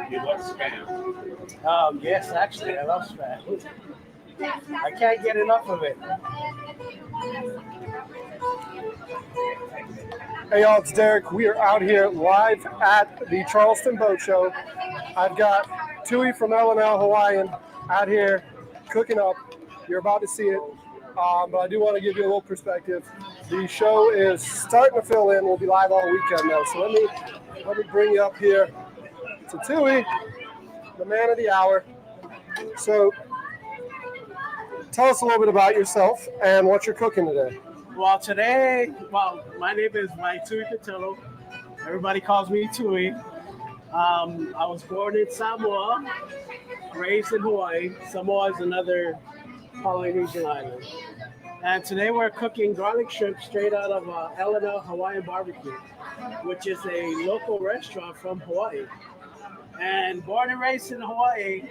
You love spam. Yes, actually, I love spam. I can't get enough of it. Hey y'all, it's Derek. We are out here live at the Charleston Boat Show. I've got Tui from L&L Hawaiian out here cooking up. You're about to see it, but I do want to give you a little perspective. The show is starting to fill in. We'll be live all weekend now. So let me bring you up here to Tui, the man of the hour. So tell us a little bit about yourself and what you're cooking today. My name is Vaitui. Everybody calls me Tui. I was born in Samoa, raised in Hawaii. Samoa is another Polynesian island. And today we're cooking garlic shrimp straight out of L&L Hawaiian Barbecue, which is a local restaurant from Hawaii. And born and raised in Hawaii,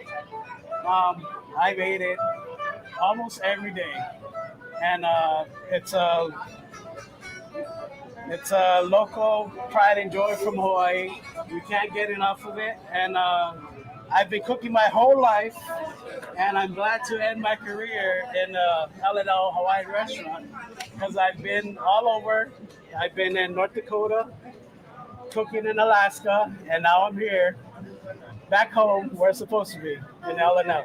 I've ate it almost every day. And it's a local pride and joy from Hawaii. We can't get enough of it. And I've been cooking my whole life, and I'm glad to end my career in L&L Hawaiian restaurant because I've been all over. I've been in North Dakota, cooking in Alaska, and now I'm here, back home where it's supposed to be, in L&L.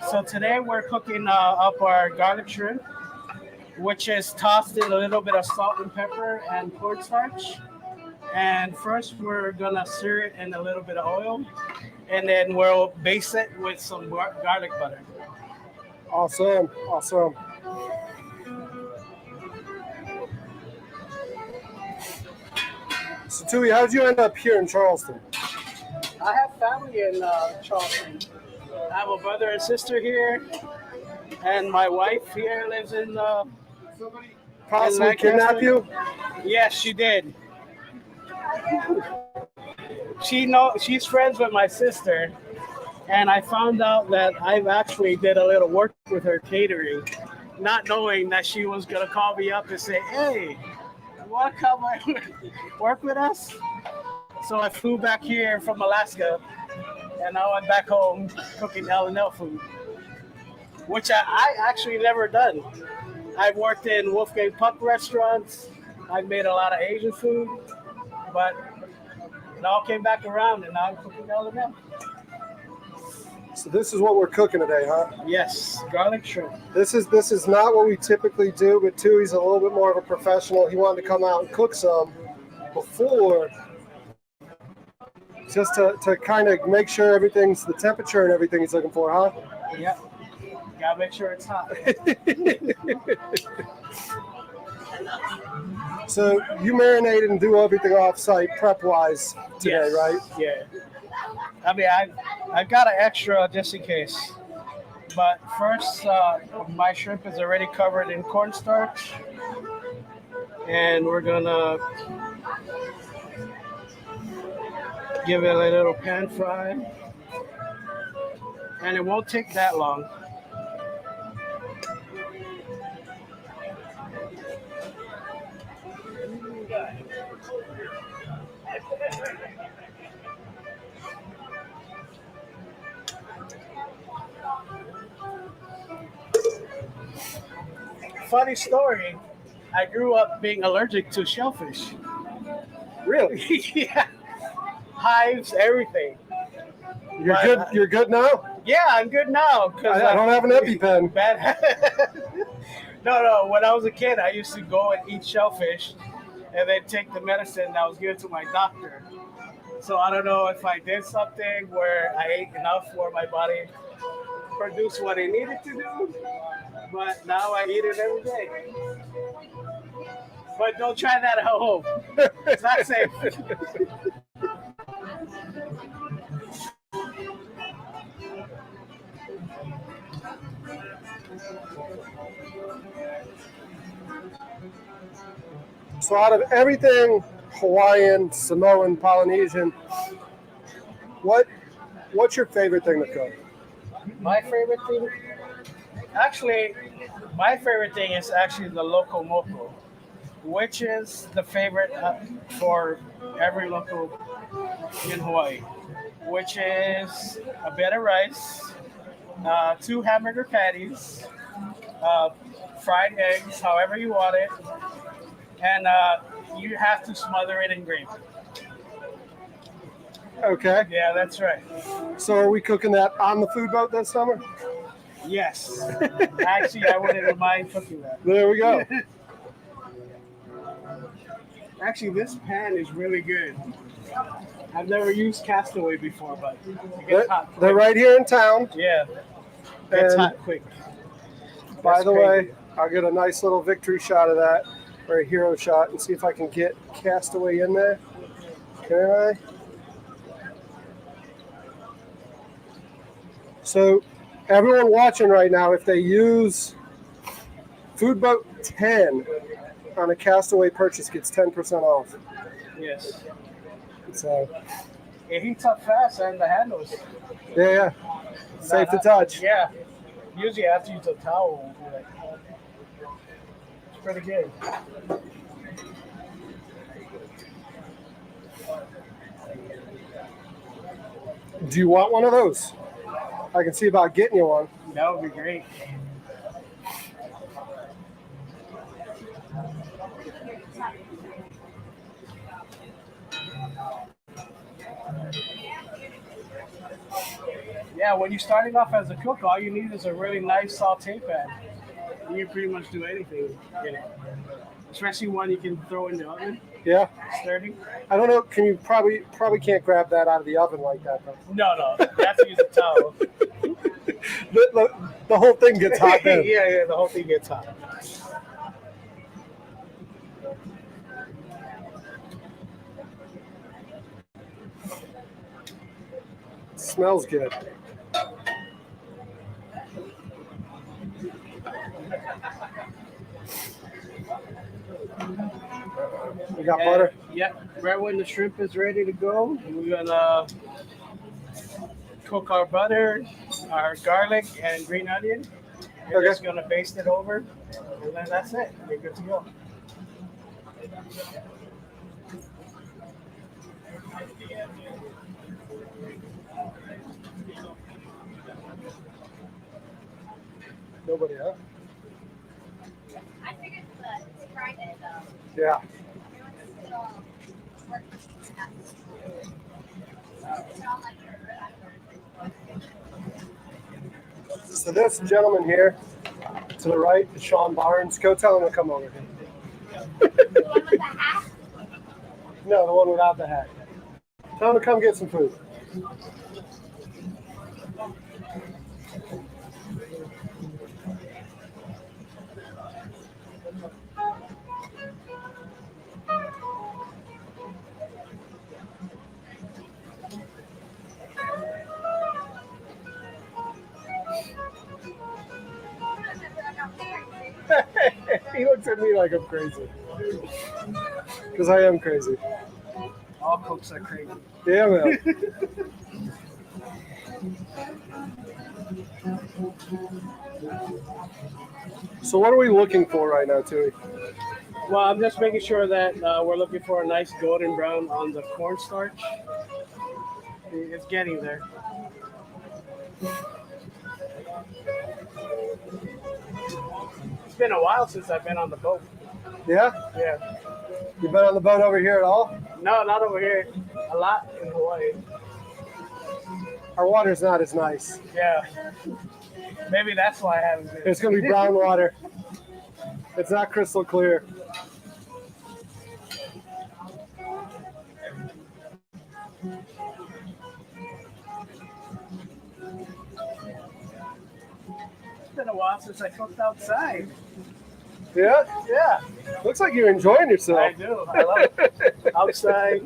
So today we're cooking up our garlic shrimp, which is tossed in a little bit of salt and pepper and cornstarch. And first we're gonna sear it in a little bit of oil, and then we'll baste it with some garlic butter. Awesome. So Tui, how did you end up here in Charleston? I have family in Charleston. I have a brother and sister here, and my wife here lives in Possibly kidnap you? Yes, she did. She's friends with my sister, and I found out that I've actually did a little work with her catering, not knowing that she was gonna call me up and say, "Hey, you want to come work with us?" So I flew back here from Alaska, and now I'm back home cooking L&L food, which I actually never done. I've worked in Wolfgang Puck restaurants. I've made a lot of Asian food, but it all came back around, and now I'm cooking L&L. So this is what we're cooking today, huh? Yes, garlic shrimp. This is not what we typically do, but Tui's a little bit more of a professional. He wanted to come out and cook some before, just to kind of make sure everything's the temperature and everything he's looking for, huh? Yeah. Gotta make sure it's hot. So you marinate and do everything off-site prep-wise today, Yes. right? Yeah. I mean, I've got an extra just in case. But first, my shrimp is already covered in cornstarch, and we're gonna give it a little pan fry, and it won't take that long. Funny story, I grew up being allergic to shellfish. Really? Yeah, hives, everything. You're But, good. You're good now. Yeah, I'm good now. I don't have an EpiPen. Bad. No. When I was a kid, I used to go and eat shellfish, and then take the medicine that was given to my doctor. So I don't know if I did something where I ate enough for my body produced what it needed to do, but now I eat it every day. But don't try that at home. It's not safe. So out of everything Hawaiian, Samoan, Polynesian, what's your favorite thing to cook? My favorite thing, actually, my favorite thing is actually the local moco, which is the favorite for every local in Hawaii. which is a bed of rice, two hamburger patties, uh, fried eggs, however you want it, and you have to smother it in gravy. Okay. Yeah, that's right. So are we cooking that on the food boat this summer? Yes. Actually, I wouldn't mind cooking that. There we go. Actually, this pan is really good. I've never used Castaway before, but it They're, gets hot quick. they're right here in town. Yeah, gets And hot quick. by That's the crazy. way, I'll get a nice little victory shot of that, or a hero shot, and see if I can get Castaway in there. Can I? So, everyone watching right now, if they use Food Boat 10 on a Castaway purchase, gets 10% off. Yes. So, It heats up fast, and the handles. yeah. Safe to touch. Yeah. Usually, I have to use a towel. It's pretty good. Do you want one of those? I can see about getting you one. That would be great. Yeah, when you're starting off as a cook, all you need is a really nice saute pan. You can pretty much do anything in it, especially one you can throw in the oven, Yeah. sturdy. I don't know. Can you probably can't grab that out of the oven like that though. No, you have to use a towel. The whole thing gets hot then. Yeah, the whole thing gets hot. Smells good. We got butter. Yep. Right when the shrimp is ready to go, we're gonna cook our butter, our garlic, and green onion. We're Okay. just gonna baste it over, and then that's it. You're good to go. Nobody, huh? I figured it's Friday though. Yeah. So this gentleman here to the right is Sean Barnes. Go tell him to come over here. The one with the hat? No, the one without the hat. Tell him to come get some food. He looks at me like I'm crazy. Because I am crazy. All cooks are crazy. Yeah, man. So what are we looking for right now, Tui? Well, I'm just making sure that we're looking for a nice golden brown on the cornstarch. It's getting there. It's been a while since I've been on the boat. Yeah? Yeah. You been on the boat over here at all? No, not over here. A lot in Hawaii. Our water's not as nice. Yeah. Maybe that's why I haven't been. It's going to be brown water. It's not crystal clear. It's been a while since I cooked outside. Yeah? Yeah, Looks like you're enjoying yourself. I do. I love it. Outside,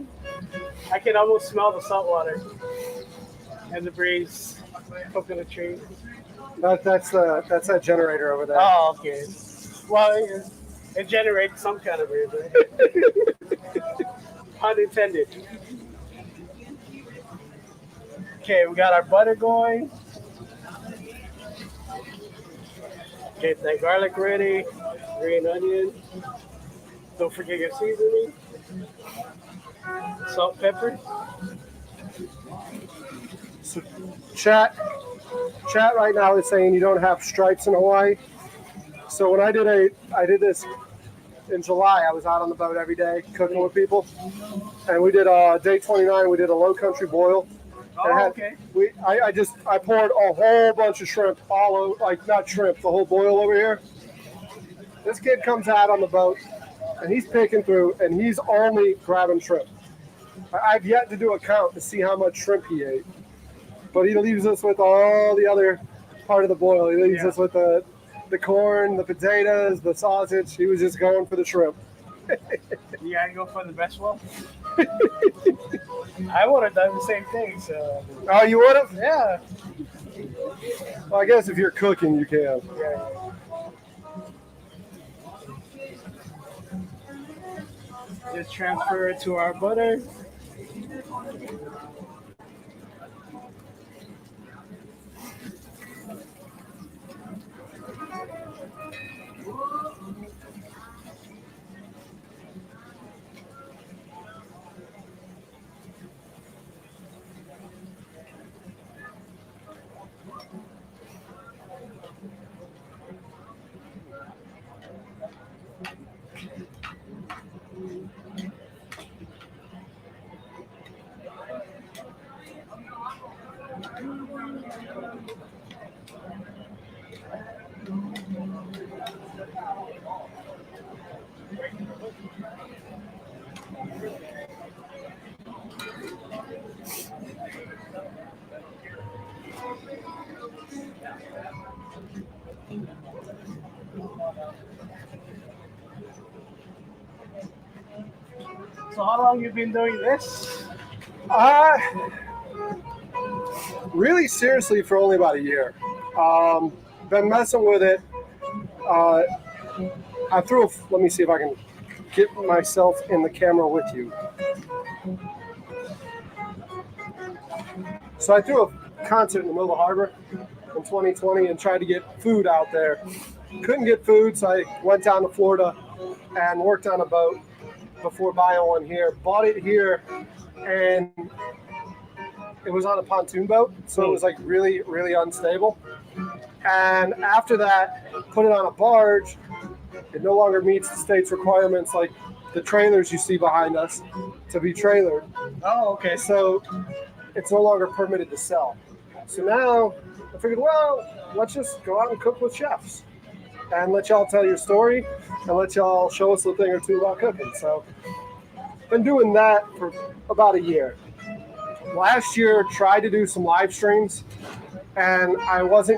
I can almost smell the salt water and the breeze cooking the tree. That's that generator over there. Oh, okay. Well, it generates some kind of breeze, right? Pun intended. Okay, we got our butter going. Get that garlic ready. Green onion. Don't forget your seasoning. Salt, pepper. So chat right now is saying you don't have stripes in Hawaii. So when I did this in July, I was out on the boat every day cooking with people, and we did day 29. We did a low country boil. Oh, okay. I poured a whole bunch of shrimp all over, like not shrimp, the whole boil over here. This kid comes out on the boat, and he's picking through, and he's only grabbing shrimp. I've yet to do a count to see how much shrimp he ate, but he leaves us with all the other part of the boil. He leaves us with the corn, the potatoes, the sausage. He was just going for the shrimp. You gotta go for the best one. I would have done the same thing. So. Oh, you would have? Yeah. Well, I guess if you're cooking, you can. Yeah. Just transfer it to our butter. So how long you been doing this? Really seriously for only about a year. Been messing with it. Let me see if I can get myself in the camera with you. So I threw a concert in the middle of the harbor in 2020 and tried to get food out there. Couldn't get food, so I went down to Florida and worked on a boat before buying one here. Bought it here, and it was on a pontoon boat, so it was like really, really unstable. And after that, put it on a barge. It no longer meets the state's requirements, like the trailers you see behind us, to be trailered. Oh, okay. So it's no longer permitted to sell. So now I figured, well, let's just go out and cook with chefs and let y'all tell your story and let y'all show us a thing or two about cooking. So been doing that for about a year. Last year, tried to do some live streams, and I was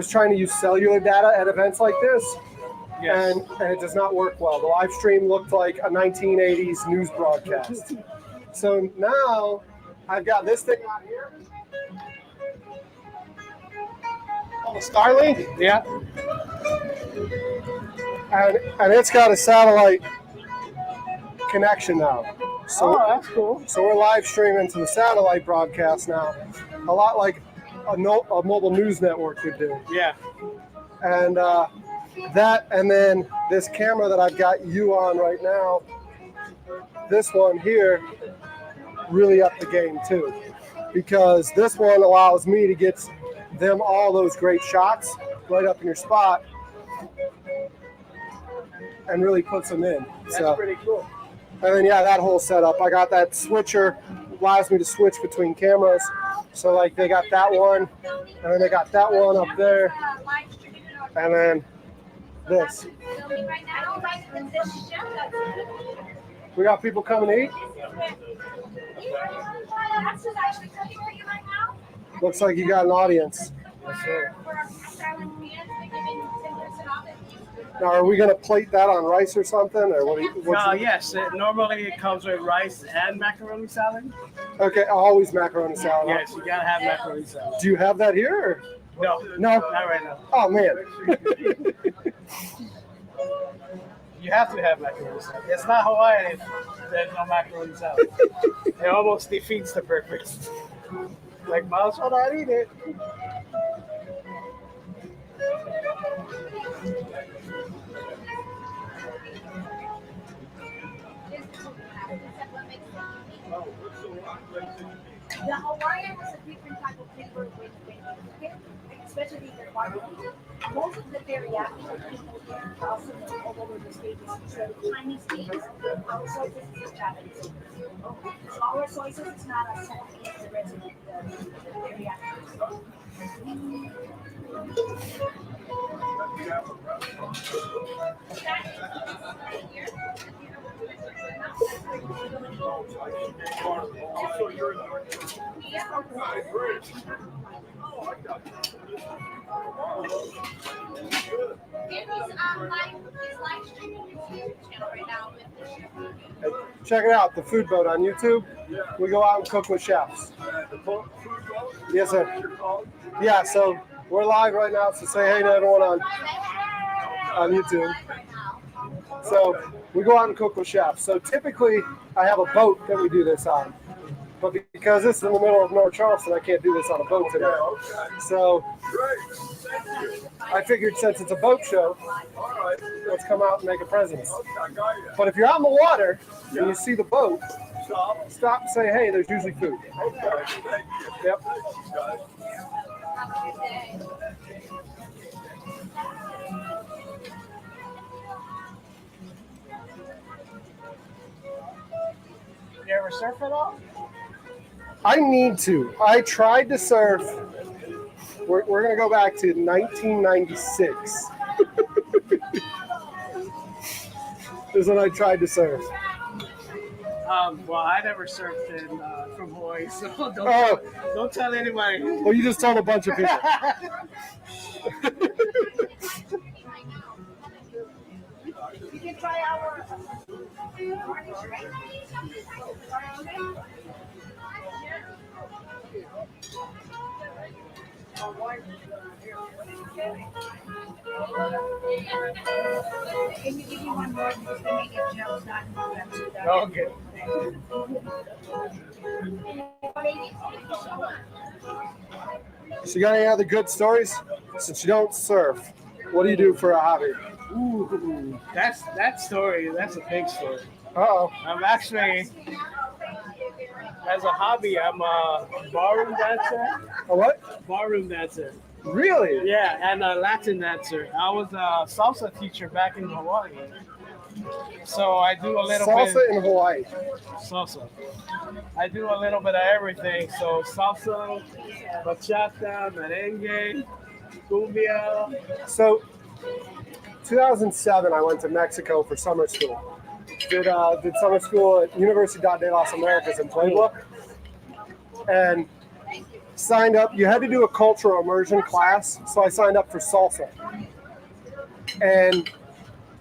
trying to use cellular data at events like this, Yes. and it does not work well. The live stream looked like a 1980s news broadcast. So now I've got this thing on here, called a Starlink, Yeah. and it's got a satellite connection now. So, Oh, that's cool. So we're live streaming to the satellite broadcast now, a lot like a mobile news network would do. Yeah. And that, and then this camera that I've got you on right now, this one here, really up the game too, because this one allows me to get them all those great shots right up in your spot and really puts them in. That's pretty cool. And then, yeah, that whole setup. I got that switcher, allows me to switch between cameras. So, like, they got that one, and then they got that one up there, and then this. We got people coming to eat. Looks like you got an audience. Yes, sir. Now, are we going to plate that on rice or something? Or what? Yes. Normally it comes with rice and macaroni salad. Okay, always macaroni salad. Yes, you gotta have macaroni salad. Do you have that here? Or? No, No? not right now. Oh, man. You have to have macaroni salad. It's not Hawaiian if there's no macaroni salad. It almost defeats the purpose. Like, might as well not eat it. The Hawaiian is a different type of especially if they're barbecue. Most of the teriyaki people here also all over the states is Chinese teas. Our soy sauce is Japanese. So our soy sauce is not as salty as the rest of the teriyaki. Check it out, the Food Boat on YouTube. We go out and cook with chefs. Yes, sir. Yeah, so we're live right now, so say hey to everyone on YouTube. So we go out and cook with chefs. So typically, I have a boat that we do this on. But because this is in the middle of North Charleston, I can't do this on a boat today. So I figured since it's a boat show, let's come out and make a presence. But if you're out in the water and you see the boat, stop and say, hey, there's usually food. Yep. You ever surf at all? I need to. I tried to surf. We're going to go back to 1996. Is when I tried to surf. Well, I never surfed from Hawaii, so Oh, don't tell anybody. well, you just told a bunch of people. You can try our Can you give me one more just to make it gel done? Okay. So you got any other good stories? Since you don't surf, what do you do for a hobby? Ooh, that story. That's a big story. Uh-oh. I'm actually, as a hobby, I'm a barroom dancer. A what? Barroom dancer. Really? Yeah, and a Latin dancer. I was a salsa teacher back in Hawaii. So I do a little Salsa bit in Hawaii. salsa. I do a little bit of everything. So salsa, bachata, merengue, cumbia. So 2007, I went to Mexico for summer school. Did summer school at Universidad de las Americas in Puebla, and signed up. You had to do a cultural immersion class, so I signed up for salsa. And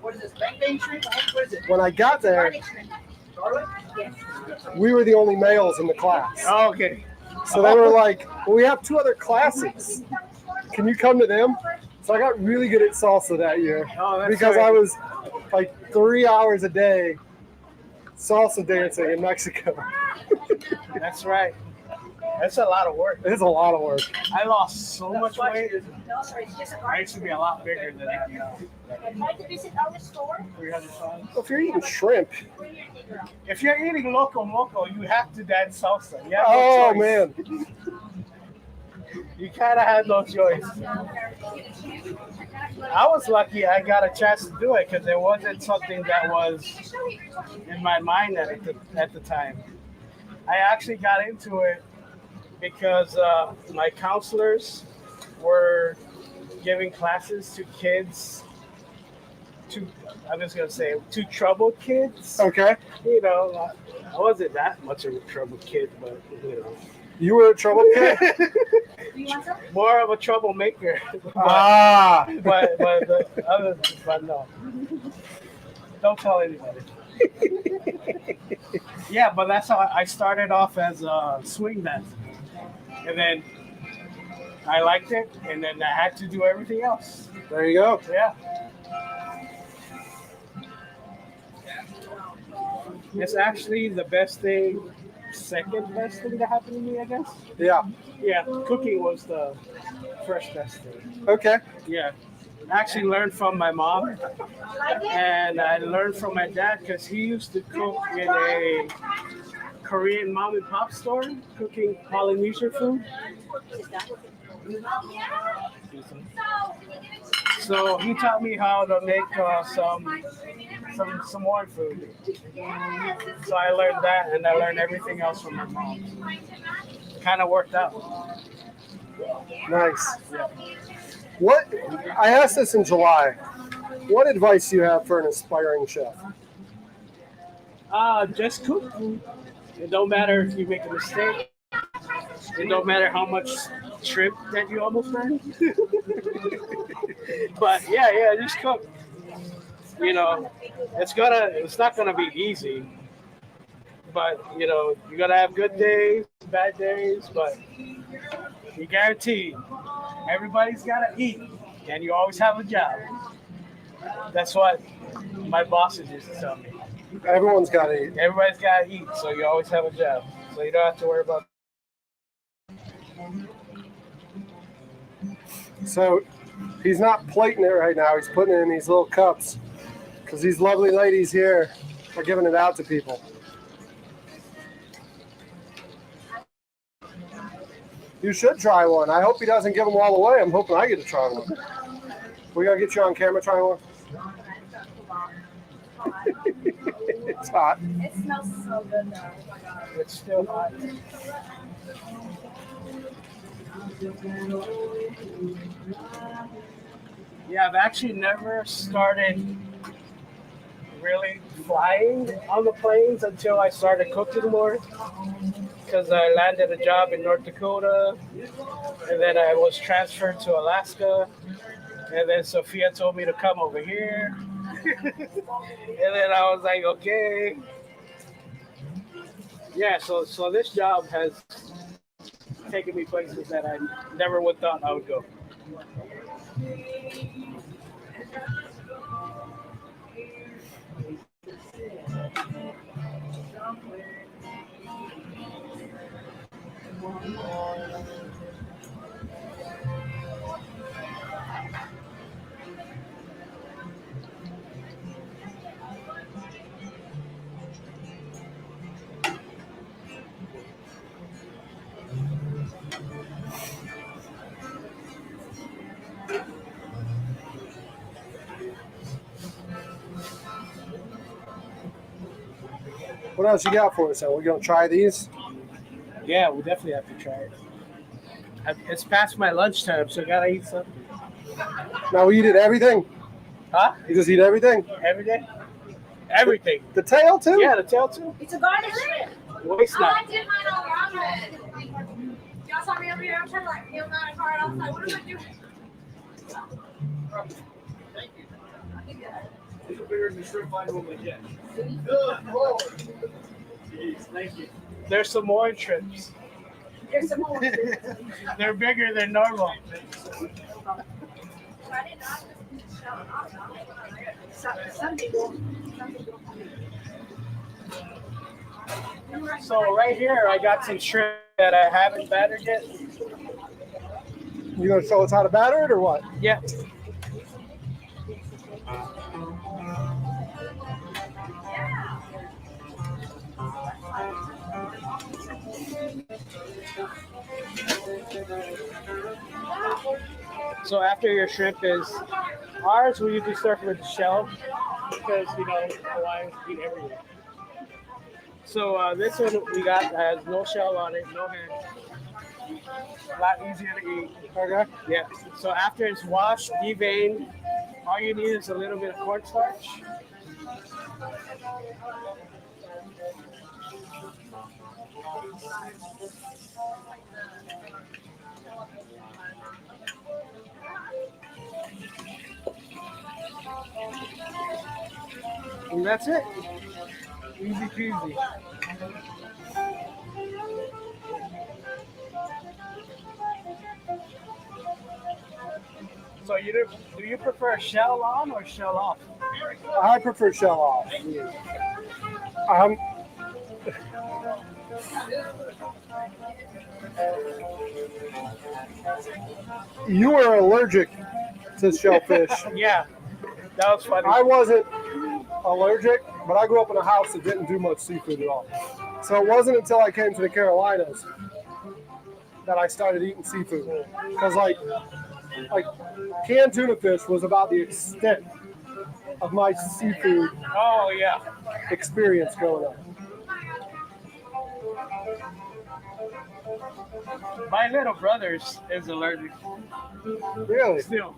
What is this? Bang shrimp? What is it? when I got there, we were the only males in the class. Oh, okay. So they were like, well, we have two other classes. Can you come to them? So I got really good at salsa that year Oh, that's because great. I was like 3 hours a day salsa dancing in Mexico. That's right. That's a lot of work. It's a lot of work. I lost so much weight. I used to be a lot bigger than that now. Like to visit our store? 300 pounds. If you're eating shrimp, If you're eating loco moco, you have to dance salsa. You have oh no choice. man, You kind of had no choice. I was lucky I got a chance to do it because it wasn't something that was in my mind at the time. I actually got into it because my counselors were giving classes to kids, I'm just going to say, to troubled kids. okay. You know, I wasn't that much of a troubled kid, but, you know. You were a trouble kid. Do you want some? More of a troublemaker. Ah, but no. Don't tell anybody. Yeah, but that's how I started off as a swing dancer. And then I liked it, and then I had to do everything else. there you go. Yeah. It's actually the best thing, second best thing that happened to me, I guess. Yeah. Yeah, cooking was the first best thing. Okay. Yeah. I actually learned from my mom, and I learned from my dad because he used to cook in a Korean mom and pop store cooking Polynesian food. So he taught me how to make some more food. So I learned that, and I learned everything else from my mom. Kind of worked out. Nice. What I asked this in July. What advice do you have for an aspiring chef? Just cook. It don't matter if you make a mistake. It don't matter how much shrimp that you almost burned. But yeah, just cook. You know, it's not gonna be easy. But you gotta have good days, bad days. But you guarantee everybody's gotta eat, and you always have a job. That's what my bosses used to tell me. Everyone's got to eat. Everybody's gotta eat, so you always have a job. So you don't have to worry about. So he's not plating it right now. He's putting it in these little cups because these lovely ladies here are giving it out to people. You should try one. I hope he doesn't give them all away. I'm hoping I get to try one. We gotta get you on camera trying one. It's hot. It smells so good though. Oh my god. It's still hot. Yeah, I've actually never started really flying on the planes until I started cooking more. Because I landed a job in North Dakota, and then I was transferred to Alaska, and then Sophia told me to come over here, and then I was like, okay. Yeah, so this job has taken me places that I never would thought I would go. What else you got for us? We're gonna try these. Yeah, we definitely have to try it. It's past my lunchtime, so I gotta eat something. Now we eat everything. Huh? You just eat everything. Every day? Everything. The tail too. Yeah, the tail too. It's a garnish shrimp. Waste Oh, not. I did mine on ramen. Y'all saw me over here. I'm trying to like peel out a card. I was like, what am I doing? Thank you. These are bigger than the shrimp I normally get. Good Lord. Jeez, thank you. There's some more shrimps. There's some more. They're bigger than normal. So right here, I got some shrimp that I haven't battered yet. You gonna show us how to batter it or what? Yeah. So after your shrimp is ours, we usually start with the shell because Hawaiians eat everything. So this one we got has no shell on it, no head. A lot easier to eat. Okay. Yeah. So after it's washed, deveined, all you need is a little bit of cornstarch. And that's it. Easy peasy. So do you prefer shell on or shell off? I prefer shell off. Um, you are allergic to shellfish. Yeah, that was funny. I wasn't allergic, but I grew up in a house that didn't do much seafood at all. So it wasn't until I came to the Carolinas that I started eating seafood. Because like canned tuna fish was about the extent of my seafood Oh yeah. experience growing up. My little brother's is allergic Really? still,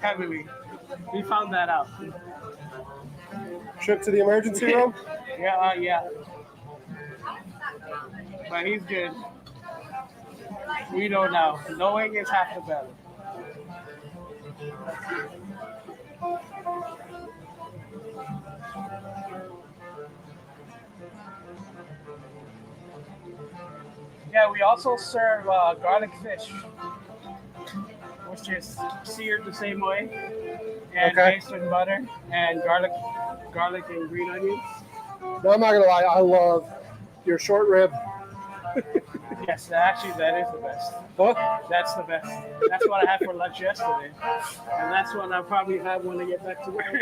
heavily. We found that out. Trip to the emergency room? Yeah, yeah. But he's good. We know now. Knowing is half the battle. Yeah, we also serve garlic fish, which is seared the same way and Okay. basted in butter and garlic and green onions. No, I'm not gonna lie. I love your short rib. Yes, actually, that is the best. Huh? That's the best. That's what I had for lunch yesterday, and that's what I'll probably have when I get back to work.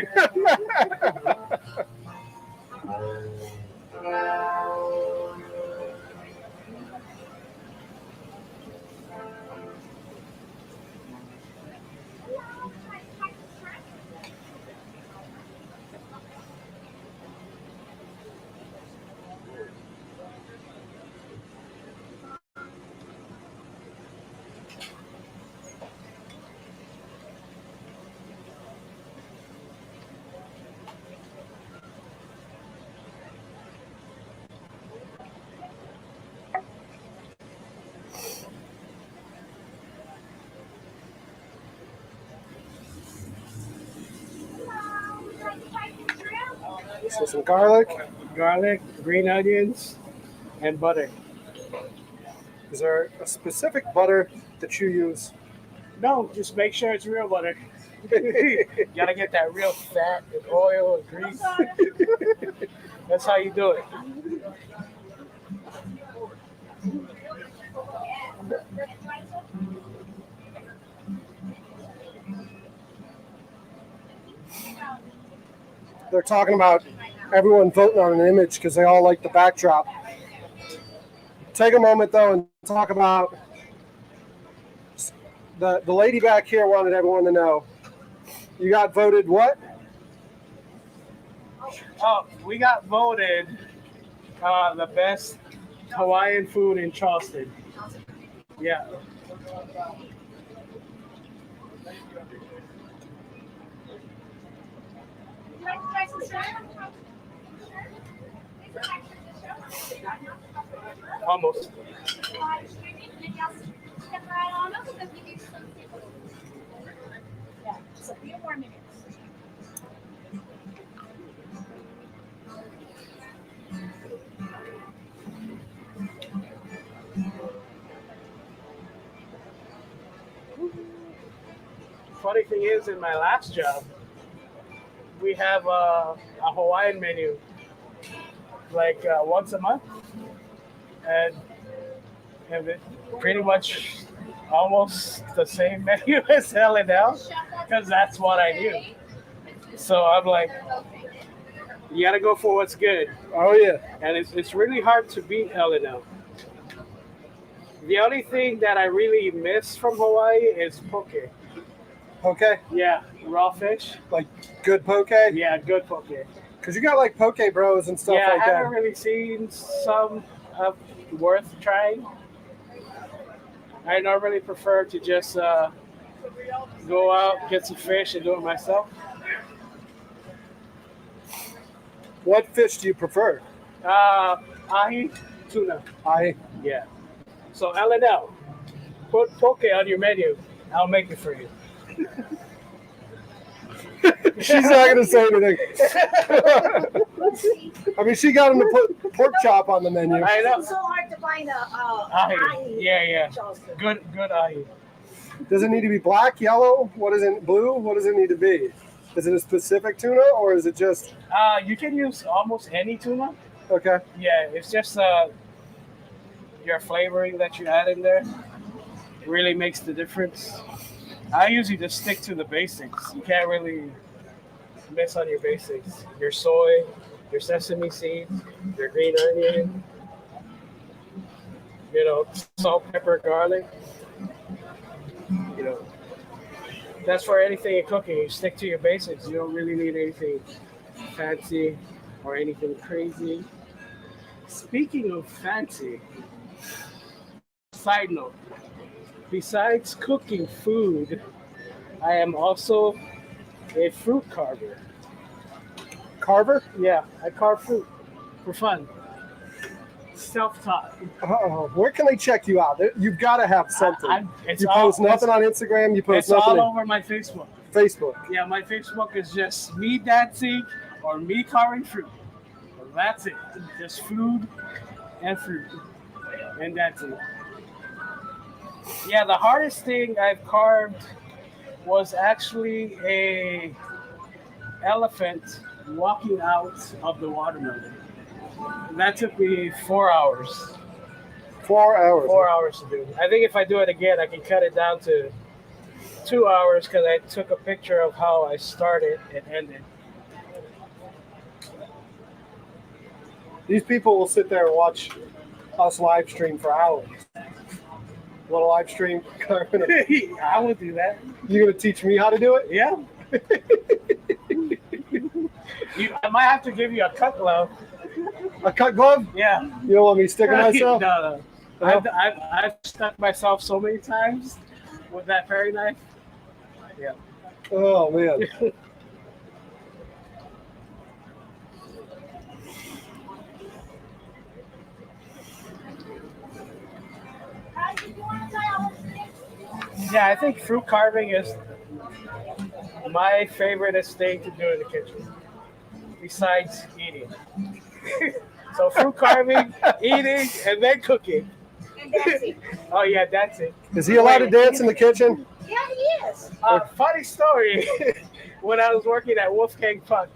So some garlic. Garlic, green onions, and butter. Is there a specific butter that you use? No, just make sure it's real butter. You gotta get that real fat and oil and grease. That's how you do it. They're talking about everyone voting on an image because they all like the backdrop. Take a moment though and talk about the lady back here wanted everyone to know. You got voted what? Oh, we got voted the best Hawaiian food in Charleston. Yeah. Almost. Yeah, so a few more minutes. Funny thing is, in my last job, we have a Hawaiian menu like once a month, and it pretty much almost the same menu as L&L because that's what I do. So I'm like, you gotta go for what's good, Oh yeah. and it's really hard to beat L&L. The only thing that I really miss from Hawaii is poke. Poke? Yeah, raw fish. Like good poke? Yeah, good poke. Because you got like poke bros and stuff Yeah, like I haven't that. really seen some worth trying. I normally prefer to just go out, get some fish, and do it myself. What fish do you prefer? Ahi, tuna. I. Yeah. So L&L, put poke on your menu. I'll make it for you. She's not gonna say anything. I mean, she got him to put pork chop on the menu. I know. It's so hard to find a Ahi. Yeah. Charleston. Good ahi. Does it need to be black, yellow? What is it? Blue? What does it need to be? Is it a specific tuna or is it just You can use almost any tuna. okay? Yeah, it's just your flavoring that you add in there really makes the difference. I usually just stick to the basics. You can't really miss on your basics. Your soy, your sesame seeds, your green onion, Salt, pepper, garlic. You know, that's for anything in cooking. You stick to your basics. You don't really need anything fancy or anything crazy. Speaking of fancy, side note, besides cooking food, I am also a fruit carver. Carver? Yeah, I carve fruit for fun. Self-taught. Where can they check you out? You've got to have something. You post nothing on Instagram. You post It's nothing all over my Facebook. Facebook. Yeah, my Facebook is just me dancing or me carving fruit. That's it. Just food and fruit and dancing. Yeah, the hardest thing I've carved was actually a elephant walking out of the watermelon. That took me 4 hours. 4 hours. 4 hours to do. I think if I do it again, I can cut it down to 2 hours because I took a picture of how I started and ended. These people will sit there and watch us live stream for hours. Little live stream. I would do that. You gonna teach me how to do it? Yeah. I might have to give you a cut glove. A cut glove? Yeah. You don't want me sticking myself? No. I've stuck myself so many times with that paring knife. Yeah. Oh man. Yeah, I think fruit carving is my favorite thing to do in the kitchen, besides eating. So fruit carving, eating, and then cooking. And dancing. Oh yeah, that's it. Is he allowed to dance in the kitchen? Yeah, he is. Funny story. When I was working at Wolfgang Puck,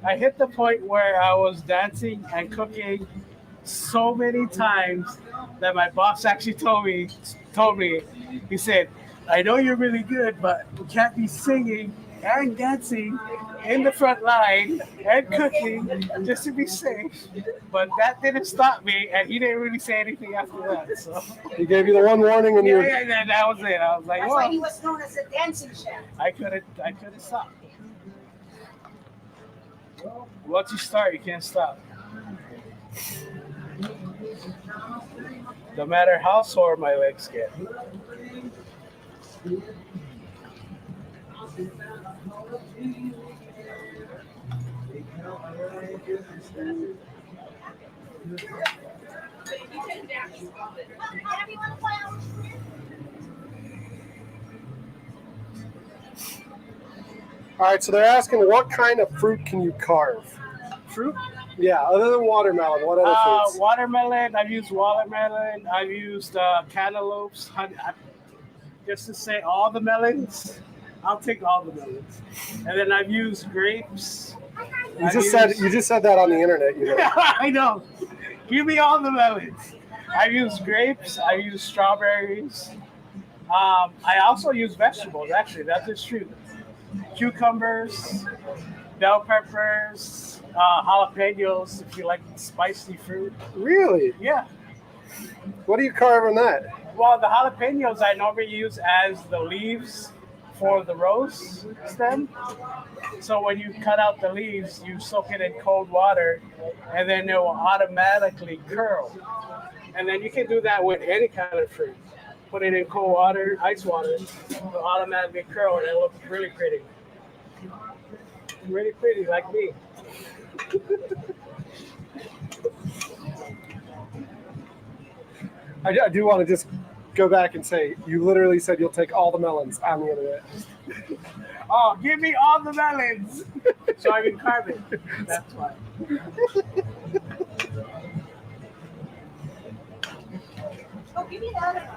I hit the point where I was dancing and cooking so many times that my boss actually told me, he said, I know you're really good, but you can't be singing and dancing in the front line and cooking just to be safe. But that didn't stop me, and he didn't really say anything after that. So He gave you the one warning and yeah, that was it. I was like, That's well, why he was known as a dancing chef. I couldn't stop. Once you start, you can't stop. No matter how sore my legs get. All right, so they're asking what kind of fruit can you carve? Fruit? Yeah, other than watermelon, what other fruits? Watermelon. I've used watermelon. I've used cantaloupes. Just to say all the melons. I'll take all the melons. And then I've used grapes. You just said that on the internet. You know. I know. Give me all the melons. I've used grapes. I've used strawberries. I also use vegetables. Actually, that is true. Cucumbers, bell peppers, jalapenos. If you like spicy fruit. Really? Yeah. What do you carve on that? Well, the jalapenos I normally use as the leaves for the rose stem. So when you cut out the leaves, you soak it in cold water, and then it will automatically curl. And then you can do that with any kind of fruit. Put it in cold water, ice water, it will automatically curl, and it looks really pretty. Really pretty, like me. I do want to just go back and say, you literally said you'll take all the melons on the internet. Oh, give me all the melons so I can carve it. That's why. Oh, give me that.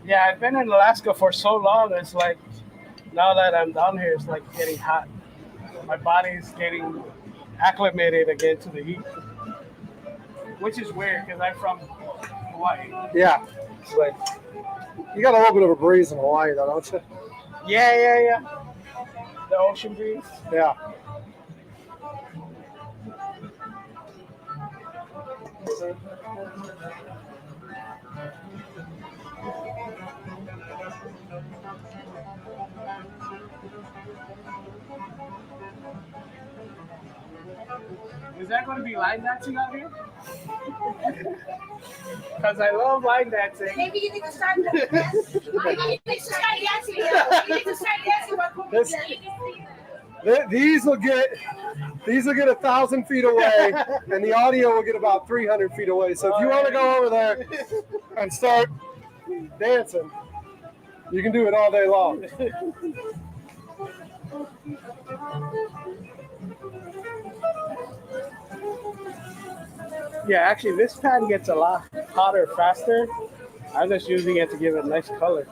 Yeah, I've been in Alaska for so long. It's like now that I'm down here, it's like getting hot. My body's getting acclimated again to the heat, which is weird because I'm from Hawaii. Yeah. But You got a little bit of a breeze in Hawaii, though, don't you? Yeah. The ocean breeze. Yeah. Is that going to be line dancing out here? Because I love line dancing. Maybe you need to start. Maybe you need to start dancing. You need to start dancing while cooking. These will get 1,000 feet away, and the audio will get about 300 feet away. So if you want to go over there and start dancing, you can do it all day long. Yeah, actually, this pan gets a lot hotter faster. I'm just using it to give it a nice color.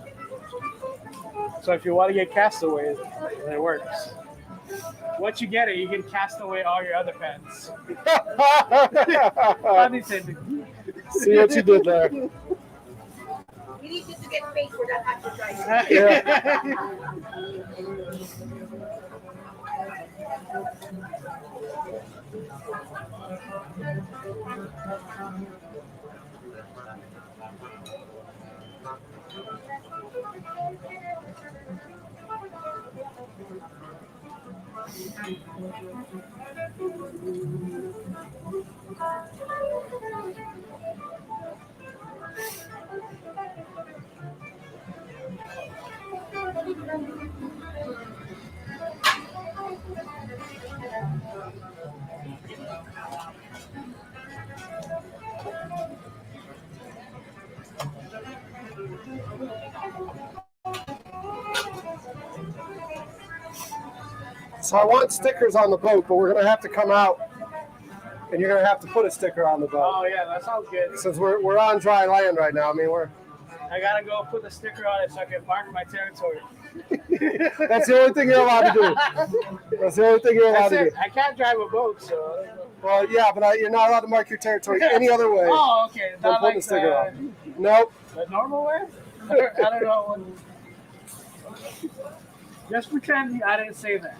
So if you want to get castaways, it works. Once you get it, you can cast away all your other pans. See what you did there. We need you to get paid for that advertising. Yeah. So I want stickers on the boat, but we're going to have to come out, and you're going to have to put a sticker on the boat. Oh yeah, that sounds good. Since we're on dry land right now, I mean I gotta go put the sticker on it so I can mark my territory. That's the only thing you're allowed to do. That's the only thing you're allowed to do. I can't drive a boat, so. Well, yeah, but you're not allowed to mark your territory any other way. Oh, okay. Than Not putting like a sticker on. Nope. The normal way? I don't know. Just pretend I didn't say that.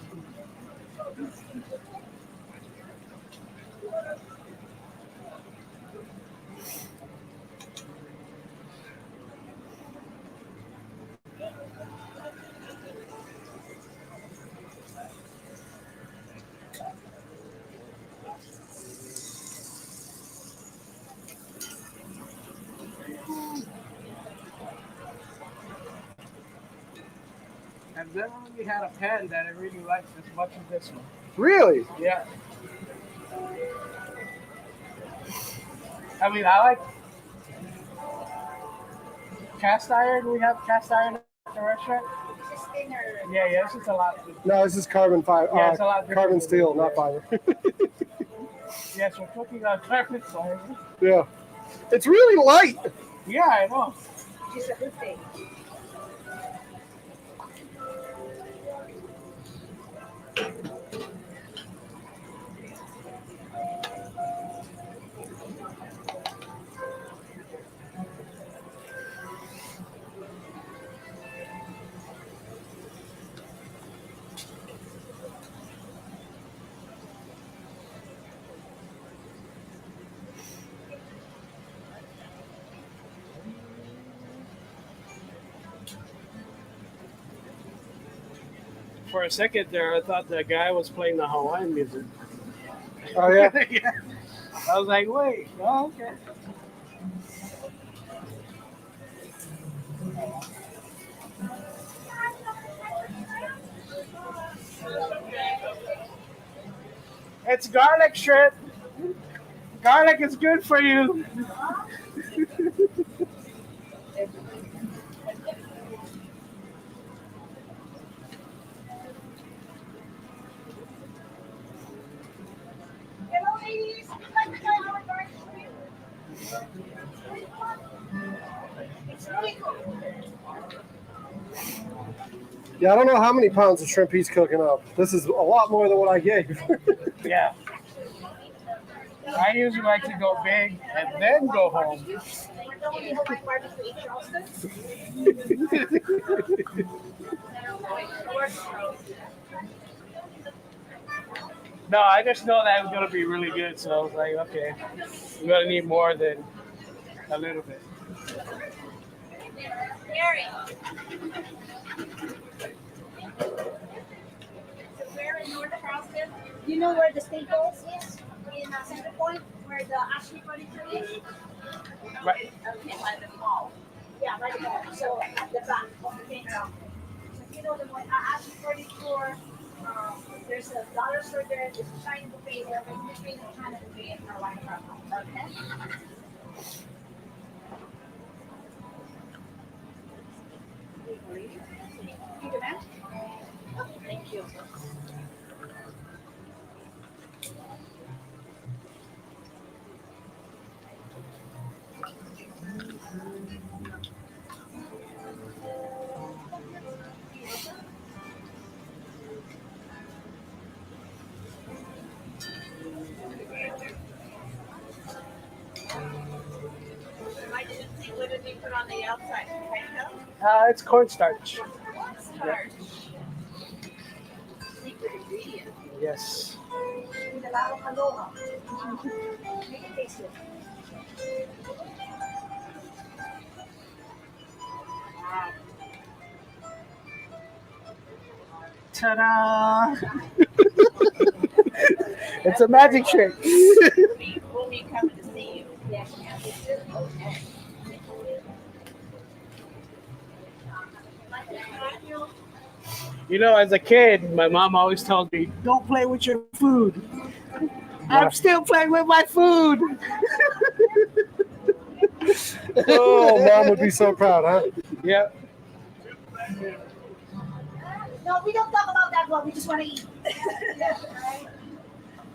I've never really had a pen that I really liked as much as this one. Really? Yeah. I mean, I like cast iron. We have cast iron at the restaurant. Yeah, this is a lot. No, this is carbon fiber. Yeah, it's a lot carbon steel, not fiber. Yes, we're cooking on carbon fiber. Yeah. It's really light. Yeah, I know. It's a good thing. For a second there, I thought the guy was playing the Hawaiian music. Oh, yeah? Yeah. I was like, wait, oh, okay. It's garlic shrimp. Garlic is good for you. Hello, ladies. Would you like to try our garlic shrimp? It's really good. Yeah, I don't know how many pounds of shrimp he's cooking up. This is a lot more than what I gave. Yeah. I usually like to go big and then go home. the only Hawaiian barbecue in Charleston. No, I just know that it was gonna be really good, so I was like, okay, we're gonna need more than a little bit. Gary. So we're in North Charleston. You know where the Staples is? In Center Point, where the Ashley Furniture is? Right. Okay, by the mall. Yeah, by the mall. So at the back of the main ground. So if you know the one, Ashley Furniture, there's a dollar store there, there's a Chinese buffet there, but in between the China buffet and Carolina Crown. Okay? You do that? Okay, thank you. I didn't see what did they put on the outside. Potato? It's cornstarch. Starch. Secret ingredient. Yes. With a lot of aloha. Make it taste good. Ta-da! It's a magic trick. We'll be coming to see you. Yes, yes. Okay. You know, as a kid, my mom always told me, "Don't play with your food." I'm still playing with my food. Oh, mom would be so proud, huh? Yeah. No, we don't talk about that one. We just want to eat.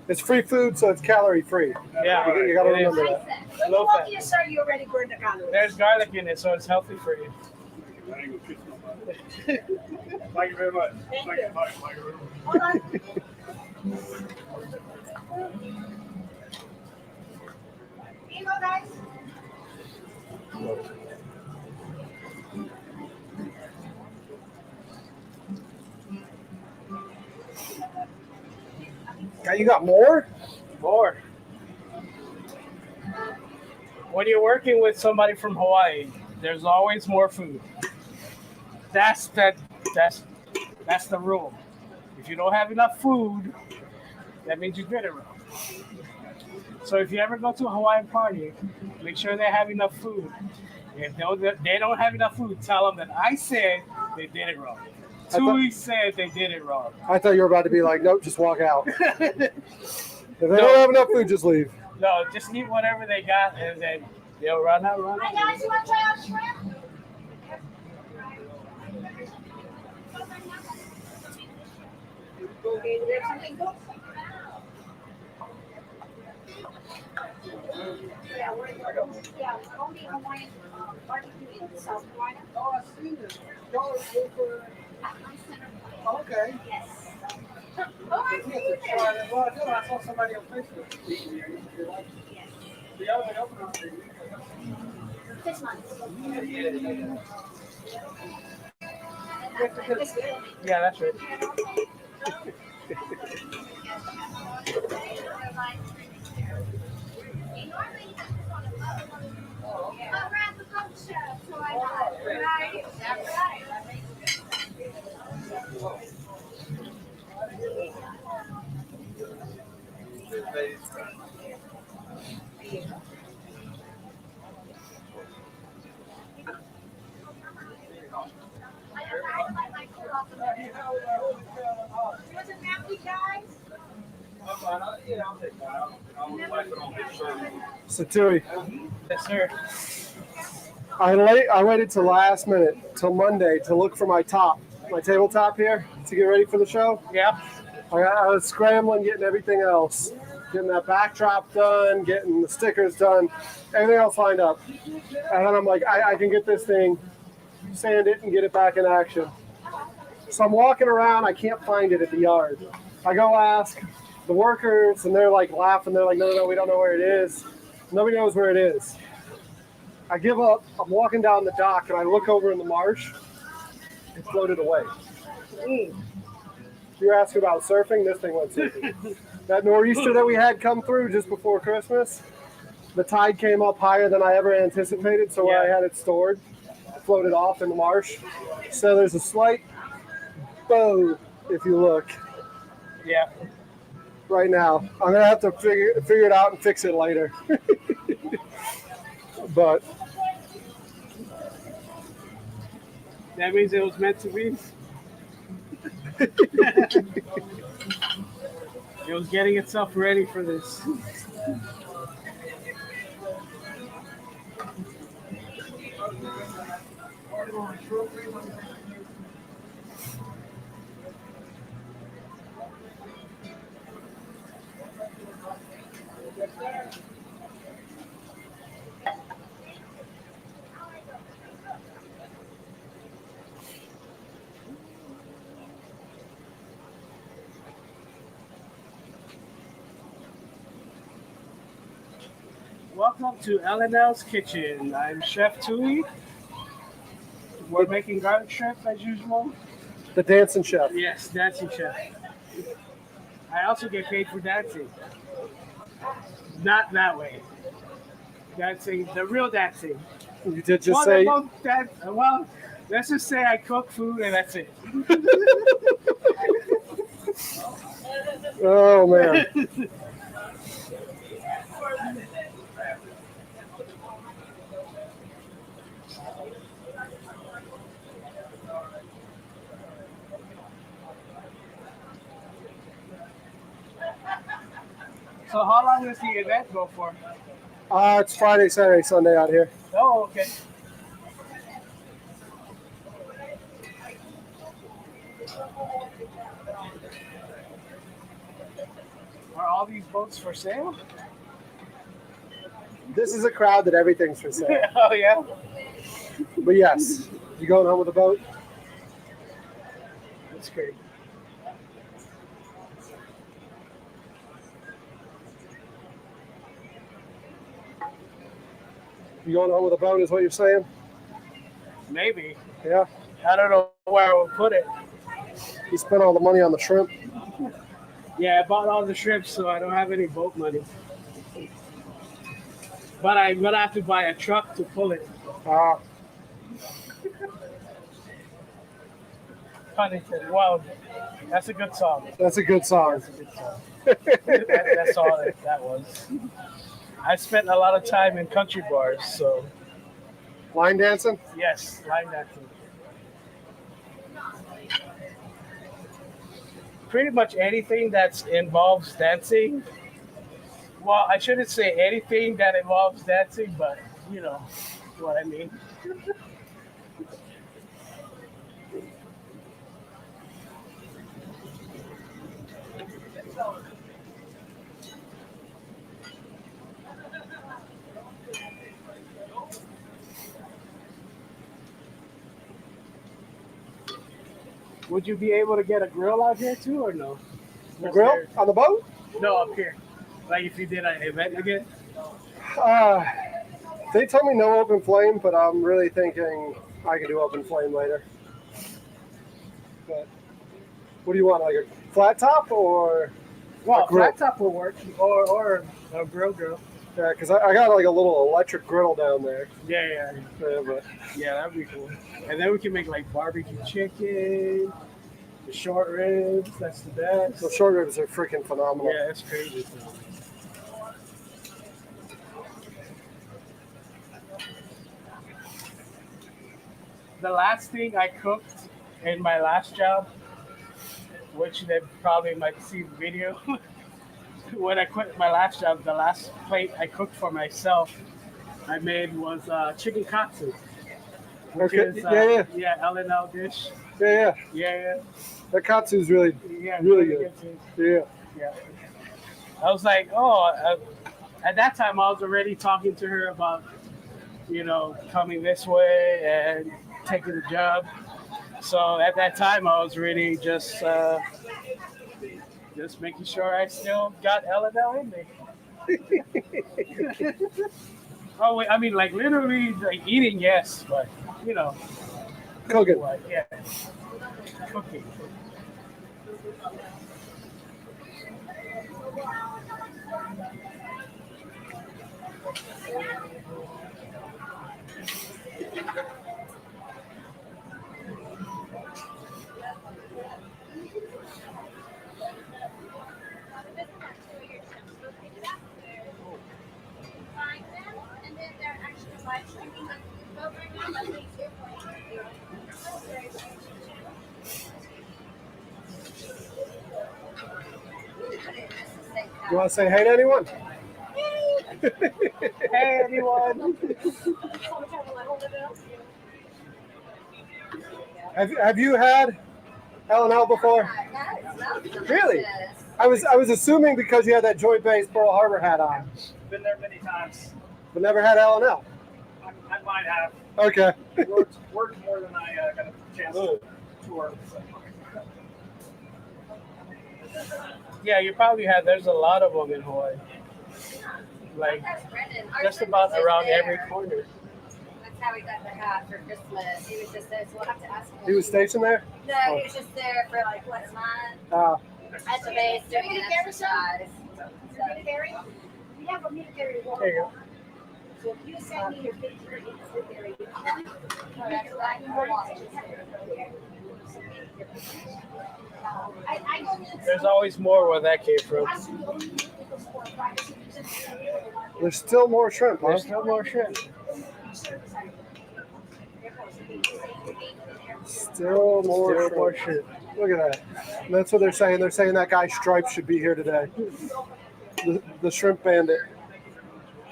It's free food, so it's calorie free. Yeah. You got to it is. remember that. When you Low walk fat. in, sir, you already burned the calories. There's garlic in it, so it's healthy for you. Thank you very much. Thank Thank you. you. Thank you very much. Hold on. Here you go, guys. You got more? More. When you're working with somebody from Hawaii, there's always more food. That's that. That's the rule. If you don't have enough food, that means you did it wrong. So if you ever go to a Hawaiian party, make sure they have enough food. If they don't have enough food, tell them that I said they did it wrong. Tui said they did it wrong. I thought you were about to be like, nope, just walk out. If they No. don't have enough food, just leave. No, just eat whatever they got, and then they'll run out. Hi, guys. You want to try out shrimp? Okay, do we have something cooked? Yeah, we're only Hawaiian barbecue in South Carolina. Oh, I've seen this. Y'all are over. Okay. Yes. Oh, I see you there. Well, I saw somebody on Facebook. Yes. The other open up there. 6 months. Yeah, that's right. Around the culture, so I know. Right? That's right. Was it napkin, guys? So, Tui, Yes, sir. I waited till last minute, till Monday, to look for my tabletop here to get ready for the show. Yeah. I was scrambling, getting everything else, getting that backdrop done, getting the stickers done, everything else lined up. And then I'm like, I can get this thing, sand it, and get it back in action. So I'm walking around, I can't find it at the yard. I go ask the workers, and they're like laughing. They're like, no, we don't know where it is. Nobody knows where it is. I give up. I'm walking down the dock and I look over in the marsh. It floated away. Mm. If you're asking about surfing, this thing went surfing. That nor'easter that we had come through just before Christmas, the tide came up higher than I ever anticipated, so where I had it stored, it floated off in the marsh. So there's a slight bow, if you look. Yeah. Right now, I'm gonna have to figure it out and fix it later. But That means it was meant to be. It was getting itself ready for this. Welcome to L&L's Kitchen. I'm Chef Tui. We're making garlic shrimp as usual. the dancing chef. Yes, dancing chef. I also get paid for dancing. Not that way. Dancing, the real dancing. You did just say. Well, let's just say I cook food and that's it. Oh man. So how long does the event go for? It's Friday, Saturday, Sunday out here. Oh, okay. Are all these boats for sale? This is a crowd that everything's for sale. Oh, yeah? But yes, you going home with a boat? That's great. You going home with a boat is what you're saying? Maybe. Yeah. I don't know where I would put it. You spent all the money on the shrimp. Yeah, I bought all the shrimp, so I don't have any boat money. But I'm going to have to buy a truck to pull it. Huntington. Wow, that's a good song. That's a good song. That's a good song. That's all that was. I spent a lot of time in country bars, so Line dancing? yes, line dancing. Pretty much anything that involves dancing. Well, I shouldn't say anything that involves dancing, but you know what I mean. Would you be able to get a grill out here too, or no? The grill on the boat? No, up here. Like if you did an event again? They told me no open flame, but I'm really thinking I can do open flame later. But what do you want, like a flat top or Well, a grill? flat top will work, or a grill. Yeah, because I got like a little electric griddle down there. Yeah. Yeah, but Yeah, that'd be cool. And then we can make like barbecue chicken, the short ribs. That's the best. the short ribs are freaking phenomenal. Yeah, it's crazy. The last thing I cooked in my last job, which they probably might see the video, when I quit my last job, the last plate I cooked for myself, I made was chicken katsu. Which Okay. is, Yeah. L&L dish. Yeah. Yeah. That katsu's really, Yeah, really good. too. Yeah. Yeah. I was like, at that time I was already talking to her about, coming this way and taking the job. So at that time I was really just making sure I still got L&L in me. Oh wait, I mean like literally like eating, yes, but you know, Cooking. like yeah, cooking. You want to say hey to anyone? Hey anyone? Have you had L&L before? Really? I was assuming because you had that joint base Pearl Harbor hat on, Been there many times. but never had L&L. I might have Okay. worked more than I got a chance to tour. So. Yeah, you probably had. There's a lot of them in Hawaii, like just about around every corner. That's how he got the hat for Christmas. He was just there, so we'll have to ask him. He was stationed there? No, he was just there for like what, a month Uh, at the base doing an exercise. Military? We have a military wall. There you go. So if you send me your picture, it's military. No, that's black and white. I don't need There's always more where that came from. there's still more shrimp, huh? There's still more shrimp. Still more Still more shrimp. shrimp. Look at that. That's what they're saying. They're saying that guy Stripes should be here today. The shrimp bandit.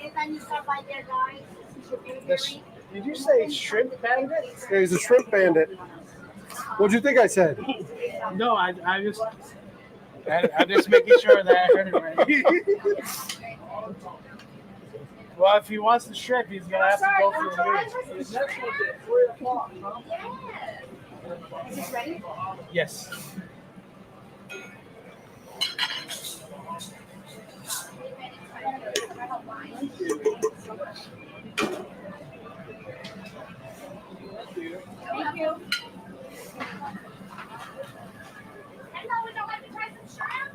Anytime you stop by there, guys, this is your This, military. did you say shrimp bandit? Yeah, he's a shrimp bandit. What'd you think I said? No, I'm just making sure that I heard it right. Well, if he wants the shrimp, he's gonna have to go through me. Is this ready? Yes. Thank you. And now we don't have to try some shrimp.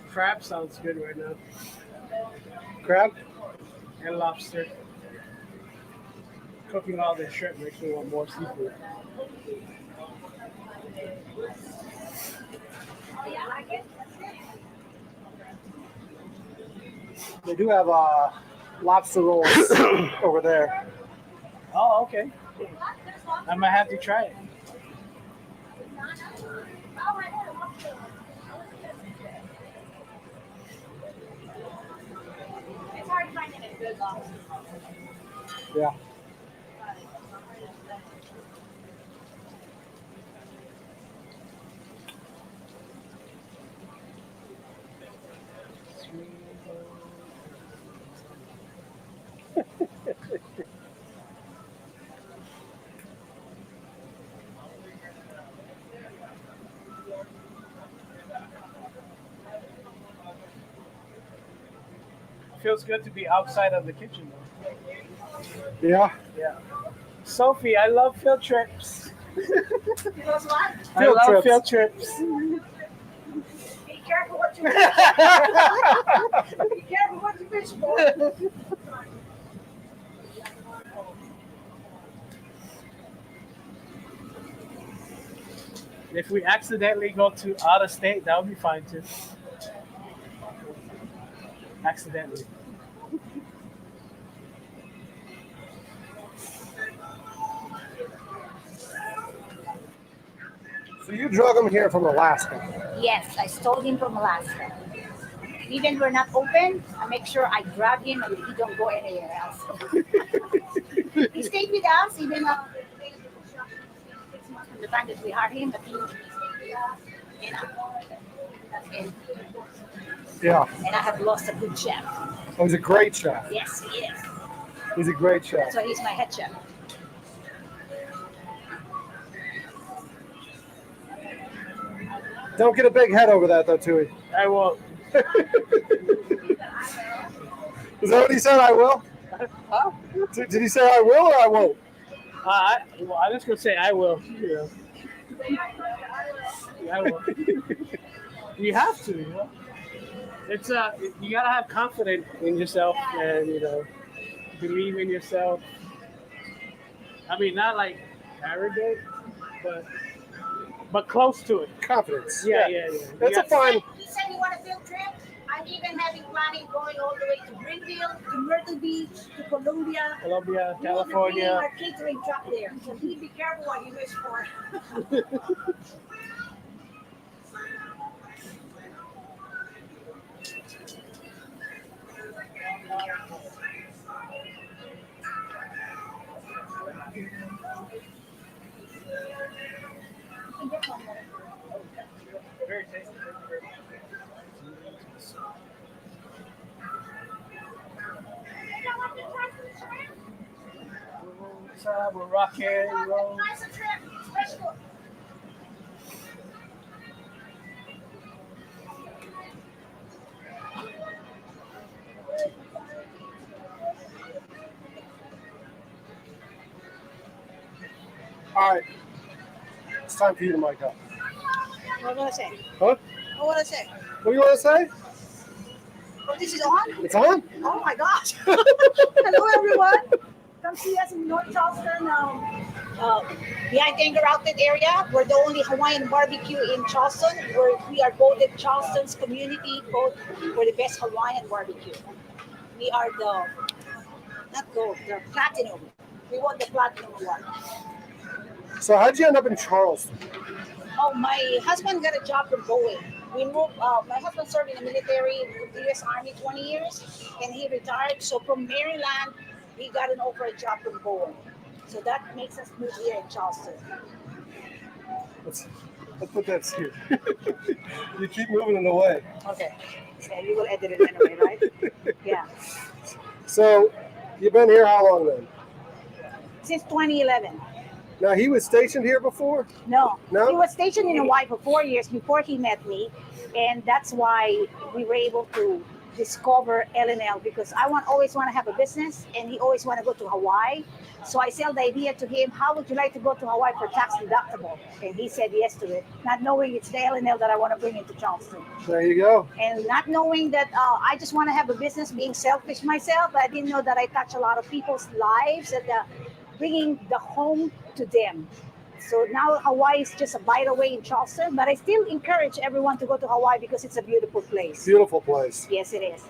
Crab sounds good right now. Crab? And lobster. Cooking all this shrimp makes me want more seafood. They do have lobster rolls over there. Oh, okay. I might have to try it. It's hard finding a good lobster. Yeah. Feels good to be outside of the kitchen though. Yeah. Yeah. Sophie, I love field trips. Because what? I Field love trips. field trips. Be careful what you wish. Be careful what you wish for. If we accidentally go to out of state, that would be fine too. Accidentally. So you drug him here from Alaska. Yes, I stole him from Alaska. Even we're not open, I make sure I grab him and he don't go anywhere else. He stayed with us even 6 months from the time that we hired him, but he, you know, and Yeah. And I have lost a good chef. Oh, he's a great chef. Yes, he is. He's a great chef. That's why he's my head chef. Don't get a big head over that, though, Tui. I won't. Is that what he said? I will? Huh? Did he say I will or I won't? I'm just gonna say I will. Yeah. I will. You have to. You know? It's you gotta have confidence in yourself and believe in yourself. I mean, not like arrogant, but close to it. Confidence. Yeah. That's a fine. He said you want a field trip. I'm even having planning going all the way to Greenville, to Myrtle Beach, to Columbia. Colombia, We will be bringing California. our catering truck there. So please be careful what you wish for. Very tasty. We're rocking, roll. All right. It's time for you to mic up. What want to say? Huh? What want to say? What do you want to say? Oh, this is on? It's on? Oh my gosh. Hello, everyone. Come see us in North Charleston, behind Anger Outlet area. We're the only Hawaiian barbecue in Charleston. We are voted Charleston's community vote for the best Hawaiian barbecue. We are the platinum. We won the platinum award. So how'd you end up in Charleston? Oh, my husband got a job from Boeing. We moved. My husband served in the military, with the U.S. Army 20 years, and he retired. So from Maryland, he got an offer a job from Boeing. So that makes us move here in Charleston. Let's put that here. You keep moving it away. Okay. So you will edit it anyway, right? Yeah. So you've been here how long then? Since 2011. Now he was stationed here before? No. No? He was stationed in Hawaii for 4 years before he met me, and that's why we were able to discover L&L, because I always want to have a business, and he always want to go to Hawaii. So I sell the idea to him, how would you like to go to Hawaii for tax deductible? And he said yes to it, not knowing it's the L&L that I want to bring into Charleston. There you go. And not knowing that I just want to have a business, being selfish myself, but I didn't know that I touch a lot of people's lives and bringing the home to them. So now Hawaii is just a bite away in Charleston, but I still encourage everyone to go to Hawaii because it's a beautiful place. Beautiful place. Yes, it is.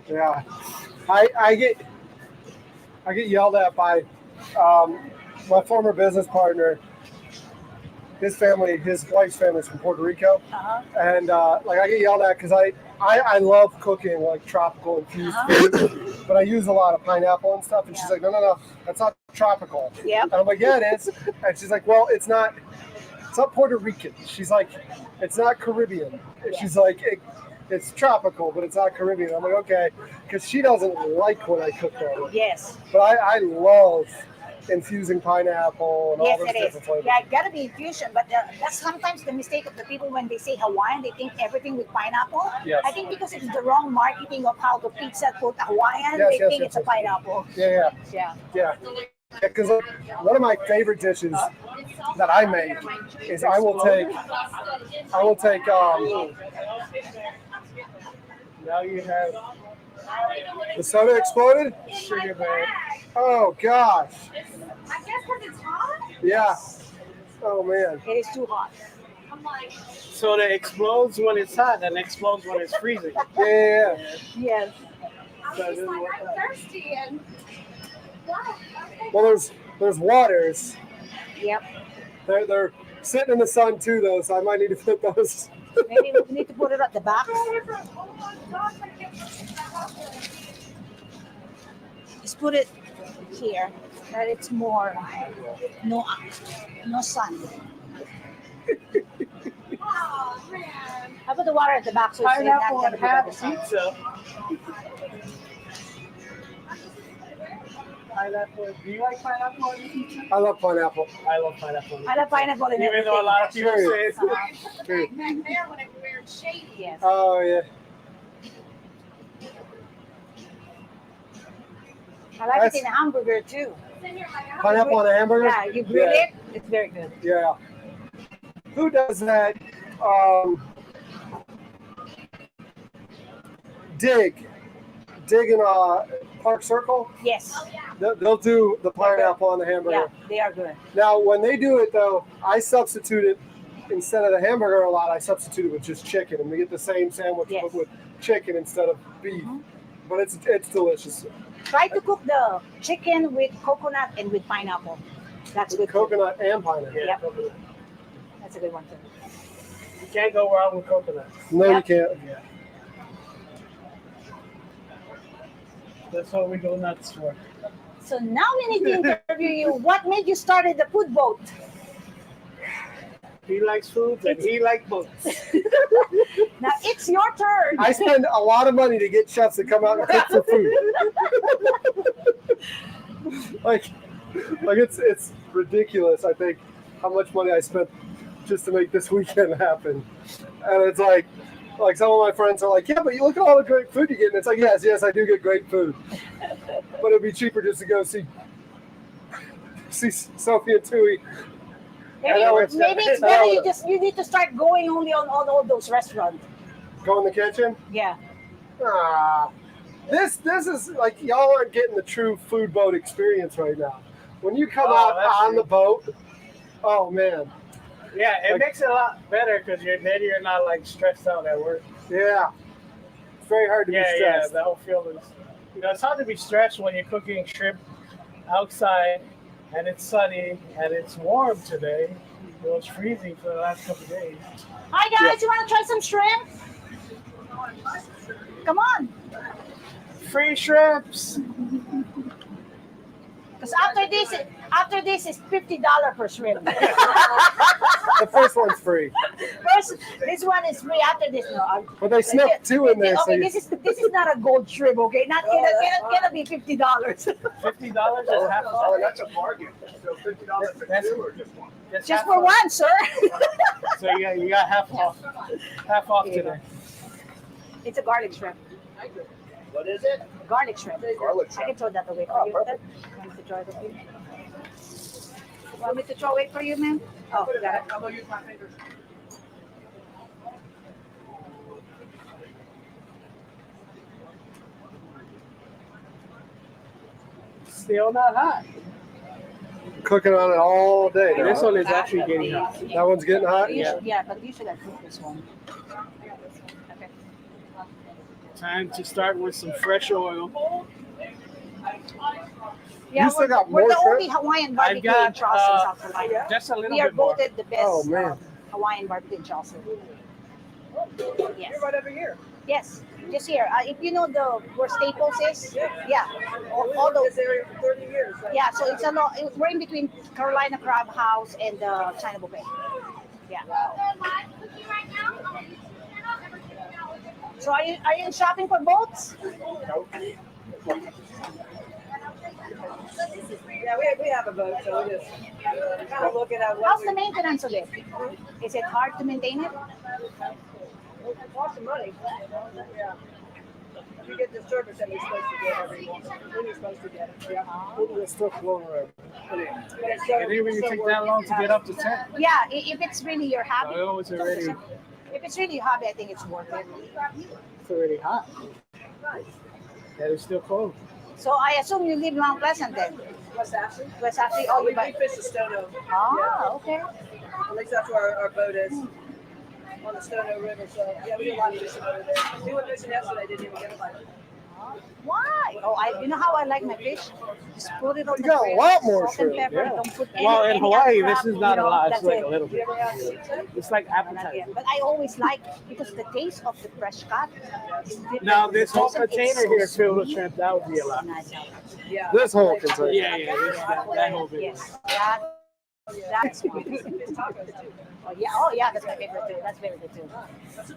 Yeah. I get yelled at by my former business partner. His wife's family is from Puerto Rico. Uh-huh. And I get yelled at because I love cooking like tropical infused food, but I use a lot of pineapple and stuff. And she's like, no, that's not tropical. Yeah. And I'm like, yeah, it is. And she's like, well, it's not Puerto Rican. She's like, it's not Caribbean. Yeah. She's like, it's tropical, but it's not Caribbean. I'm like, okay, because she doesn't like when I cook that way. Yes. But I love infusing pineapple and all Yes, those it is. different flavors. Yeah, it got to be infusion, but that's sometimes the mistake of the people when they say Hawaiian, they think everything with pineapple. Yes. I think because it's the wrong marketing of how the pizza put Hawaiian, Yes, they yes, think yes, it's a yes. pineapple. Yeah. Because one of my favorite dishes that I make is I will take Now you have the soda exploded. sugar bear. Oh gosh. I guess because it's hot? Yeah. Oh man. It is too hot. So that explodes when it's hot and explodes when it's freezing. Yeah. Yes. So it doesn't work out. thirsty and Well, there's waters. yep. They're sitting in the sun too, though, so I might need to put those. Maybe we need to put it at the back. Just put it here, that it's more no sun. I put the water at the back so it's not Pineapple gonna and be by ham the side. pizza. Pineapple. Do you like pineapple on your pizza? I love pineapple. I love pineapple. I love pineapple in Even though a everything. lot of people Sure. say it's Sure. Back there when it weird shady. Yes. Oh yeah. I like That's- it in a hamburger too. Pineapple on a hamburger? Yeah, you grill Yeah. it. It's very good. Yeah. Who does that? Dig in a Park Circle. Yes. They'll do the pineapple on the hamburger. Yeah, they are good. Now, when they do it though, I substitute it instead of the hamburger a lot. I substitute it with just chicken, and we get the same sandwich Yes. but with chicken instead of beef. But it's delicious. Try to cook the chicken with coconut and with pineapple. That's good. too. Coconut and pineapple. Yeah, Yep. coconut. That's a good one too. You can't go wrong with coconut. No, Yep. you can't. Yeah. That's what we go nuts for. So now we need to interview you. What made you started the food boat? He likes food and he likes boats. Now it's your turn. I spend a lot of money to get chefs to come out and cook for food. like it's ridiculous. I think how much money I spent just to make this weekend happen, and it's like some of my friends are like, yeah, but you look at all the great food you get, and it's like, yes, I do get great food, but it'd be cheaper just to go see Sophie and Tui. Maybe, I know it's- maybe it's I better know. you need to start going only on all those restaurants. Go in the kitchen. Yeah. Ah, this is like y'all aren't getting the true food boat experience right now. When you come out that's on true. the boat, oh man, Yeah, it Like- makes it a lot better because you're not like stressed out at work. yeah, it's very hard to be Yeah, stressed. the whole feeling is. It's hard to be stressed when you're cooking shrimp outside and it's sunny and it's warm today. It was freezing for the last couple of days. Hi guys, you want to try some shrimp? Come on. Free shrimps. Because after this is $50 per shrimp. The first one's free, First, this one is free. After this, no. but they snuck two in there. So Okay, you, this is not a gold shrimp. Okay, not gonna be $50. $50 is half off. Oh, that's a bargain. So $50 for That's- two or just one? That's Just half for off. one, sir. So you got half off. Half off There you today. It's a garlic shrimp. What is it? Garlic shrimp. Garlic I shrimp. can throw that away for Oh, you. perfect. Want me to throw it away? Want me to throw it for you, ma'am? Oh, got it. I'm gonna use my fingers. Still not hot. cooking on it all day. This now. one is actually getting hot. That one's getting hot. But you should have cooked this one. Okay. Time to start with some fresh oil. Yeah, You still got we're more the only shrimp? Hawaiian I've barbecue in got Charleston, South Carolina. just a little We are bit more. voted the best Oh, man. Hawaiian barbecue in Charleston. Yes. You're right over here. Yes, just here. If you know where Staples is, yeah, all those. This area for 30 years. Yeah, so it's a lot. We're in between Carolina Crab House and China Buffet. Yeah. So are you shopping for boats? Yeah, we have a boat, so we just kind of looking at what How's we the maintenance of it? Is it hard to maintain it? cost of money. Yeah. You get the service that you're supposed to get every once. When you're supposed to get it. Yeah. Look at this stuff blowing around. But it's so, And even when you so take worth that long to get having- up to 10, Yeah, if it's really your hobby. I was already, If it's really your hobby, I think it's worth it. it's already hot. And it's still cold. So I assume you live Mount Pleasant then. West Ashley? West Ashley. Oh, We you buy. fish the Stono. Ah, okay. At least that's where our boat is. On the Stono River. So yeah, we do a lot of fishing over there. We went fishing yesterday, didn't even get a bite. Why? Oh, you know how I like my fish? Just put it on You the got a grill, lot more salt and shrimp, pepper. yeah. Don't put Well, in any Hawaii, other this crab, is not a lot. It's that's like it. a little You bit. ever had seafood? It's like appetizer. Yeah, but I always like because the taste of the fresh cut is different. Now, this whole It's so container here filled with sweet. shrimp, that would be a lot. Nice. Yeah. This whole container. Yeah, this, that whole bit. Yes, that That's oh yeah, that's my favorite too. That's very good too.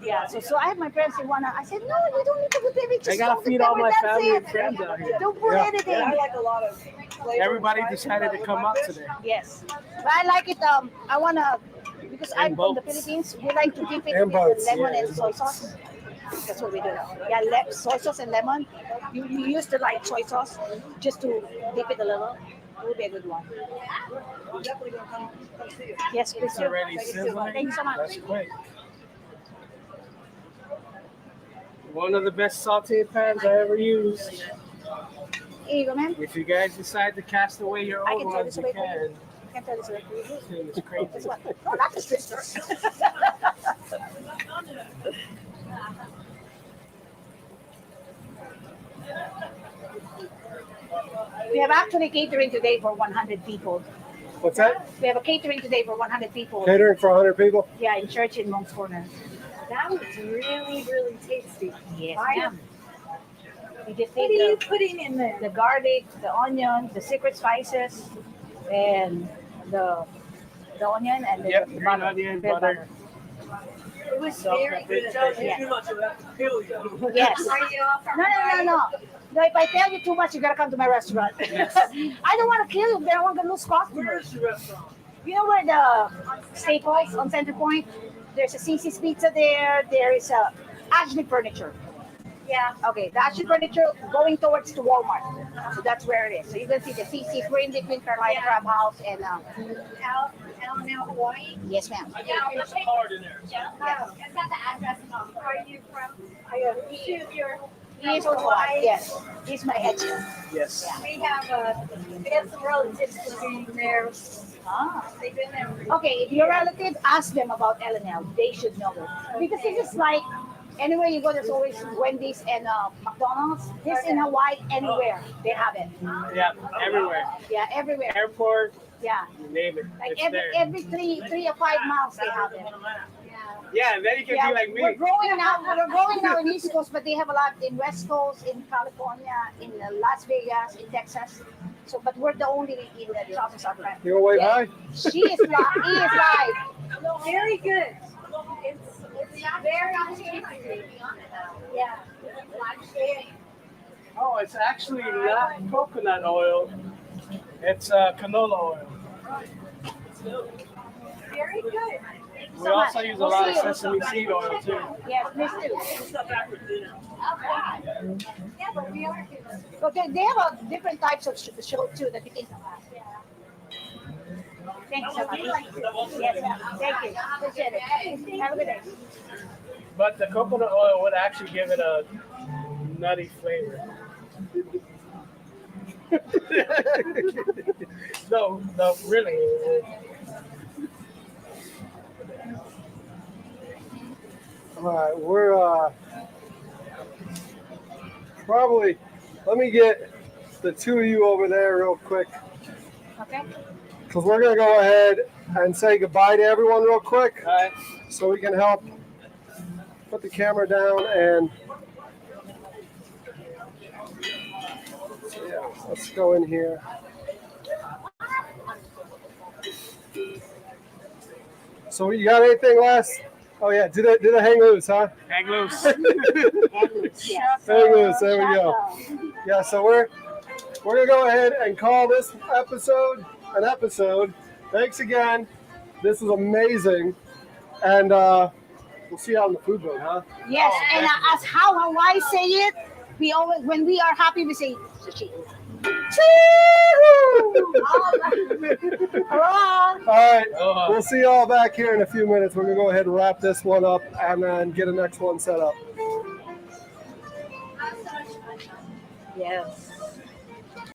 Yeah, so I have my friends who wanna. I said no, you don't need to put baby. I Just gotta throw the feed all pepper. my That's family it. and friends out here. Don't put Yeah. anything. I like a lot of flavor. Everybody spice, decided to with come my out fish. today. Yes, but I like it. I wanna because And I'm from the boats. Philippines. We like to dip it And with boats. lemon Yeah, and and soy boats. sauce. That's what we do. Yeah, soy sauce and lemon. You use the light soy sauce just to dip it a little. It would be a good one. I'm definitely gonna come see you. Yes, please It's do. already Thank sizzling. you so much. That's quick. One of the best saute pans I ever used. Here you go, ma'am. If you guys decide to cast away your I old can throw ones, this you away for you. can. I can tell this away for you. This thing is This crazy. one. No, not the sister. We have actually catering today for 100 people. What's that? We have a catering today for 100 people. Catering for 100 people? Yeah, in church in Monk's Corner. That was really, really tasty. Yes, I ma'am. You just What are need you putting in there? the garlic, the onion, the secret spices, and the onion and the Yep, the green butter. onion, Red butter. It was Salt, very pepper. good. Tells you Yeah. too much, you have to kill you. Yes. Are you off No, no, no, no. No, if I tell you too much, you gotta come to my restaurant. I don't want to kill you, but I want to lose Where customers. is the restaurant? You know where the Staples on Center Point? There's a CC's Pizza there. There is a Ashley Furniture. Yeah. Okay, the Ashley Furniture going towards to Walmart. So that's where it is. So you can see the CC's. We're in between Carolina Yeah. Crab House and Al, Hawaii. yes, ma'am. Yeah, There's a card in there. Yeah. It's got the address and all. Are you from? Shoot, you're He is from Hawaii. Yes, he's my head chef. Yes. We have some relatives living there. Ah. They've been there. Okay, if your relative, ask them about L&L. They should know it. Because it's just like anywhere you go, there's always Wendy's and McDonald's. This in Hawaii, anywhere they have it. Yeah, everywhere. Yeah, everywhere. Airport, Yeah, you name it. like It's every there. every 3 or 5 miles they have it. Yeah, and then you can Yeah, be like we're me. growing now. We're growing now in East Coast, but they have a lot in West Coast, in California, in Las Vegas, in Texas. So, but we're the only in the tropics of France. You gonna wave Yeah. hi? She is live. He is live. Very good. It's very tasty. Yeah. Oh, it's actually not coconut oil. It's canola oil. Very good. We So also much. use a We'll lot of see you. sesame seed oil too. Yes, me too. Yeah, but we are good. But they have different types of show too that you can. Thank you so much. Yes, ma'am. Thank you. Appreciate it. Have a good day. But the coconut oil would actually give it a nutty flavor. No, no, really. All right, we're probably, let me get the two of you over there real quick, Okay. because we're going to go ahead and say goodbye to everyone real quick All right. so we can help put the camera down and yeah, let's go in here. So you got anything last? Oh yeah, did it hang loose, huh? Hang loose. Hang loose, there we go. Yeah, so we're gonna go ahead and call this episode an episode. Thanks again. This was amazing, and we'll see you out on the food boat, huh? Yes, and as how Hawaii say it, we always when we are happy we say sushi. Hello. All right, Aloha. we'll see you all back here in a few minutes. We're gonna go ahead and wrap this one up and then get the next one set up. Yes.